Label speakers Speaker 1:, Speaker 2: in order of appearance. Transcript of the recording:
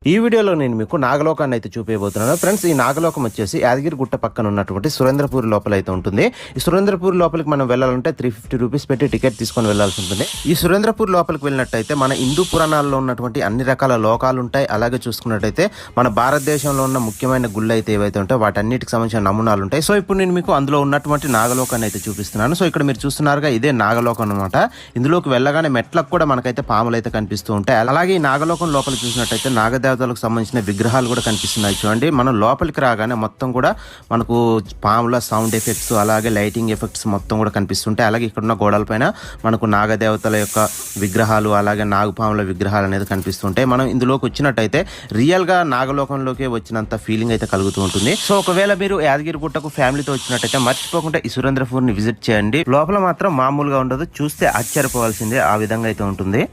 Speaker 1: ఈ వీడియోలో నేను మీకు నాగలోకాన్ని అయితే చూపించబోతున్నాను ఫ్రెండ్స్. ఈ నాగలోకం వచ్చేసి యాదగిరి గుట్ట పక్కన ఉన్నటువంటి సురేంద్రపూర్ లోపల అయితే ఉంటుంది. ఈ సురేంద్రపూర్ లోపలికి మనం వెళ్ళాలంటే 350 రూపీస్ పెట్టి టికెట్ తీసుకొని వెళ్ళాల్సి ఉంటుంది. ఈ సురేంద్రపూర్ లోపలికి వెళ్ళినట్టయితే మన హిందూ పురాణాల్లో ఉన్నటువంటి అన్ని రకాల లోకాలు ఉంటాయి. అలాగే చూసుకున్నట్టయితే మన భారతదేశంలో ఉన్న ముఖ్యమైన గుళ్ళు అయితే ఏవైతే ఉంటాయో వాటన్నిటికి సంబంధించిన నమూనాలు ఉంటాయి. సో ఇప్పుడు నేను మీకు అందులో ఉన్నటువంటి నాగలోకాన్ని అయితే చూపిస్తున్నాను. సో ఇక్కడ మీరు చూస్తున్నారుగా ఇదే నాగలోకం అనమాట. ఇందులోకి వెళ్ళగానే మెట్లకు కూడా మనకైతే పాములు అయితే కనిపిస్తూ ఉంటాయి. అలాగే ఈ నాగలోకం లోపల చూసినట్టయితే నాగదేవతలకు సంబంధించిన విగ్రహాలు కూడా కనిపిస్తున్నాయి చూడండి. మనం లోపలికి రాగానే మొత్తం కూడా మనకు పాముల సౌండ్ ఎఫెక్ట్స్ అలాగే లైటింగ్ ఎఫెక్ట్స్ మొత్తం కూడా కనిపిస్తుంటాయి. అలాగే ఇక్కడ ఉన్న గోడల పైన మనకు నాగదేవతల యొక్క విగ్రహాలు అలాగే నాగపాముల విగ్రహాలు అనేది కనిపిస్తుంటాయి. మనం ఇందులోకి వచ్చినట్టయితే రియల్ గా నాగలోకంలోకి వచ్చినంత ఫీలింగ్ అయితే కలుగుతూ ఉంటుంది. సో ఒకవేళ మీరు యాదగిరి గుట్టకు ఫ్యామిలీతో వచ్చినట్టయితే మర్చిపోకుండా ఈ సురేంద్రపూర్ ని విజిట్ చేయండి. లోపల మాత్రం మామూలుగా ఉండదు, చూస్తే ఆశ్చర్యపోవాల్సిందే ఆ విధంగా అయితే ఉంటుంది.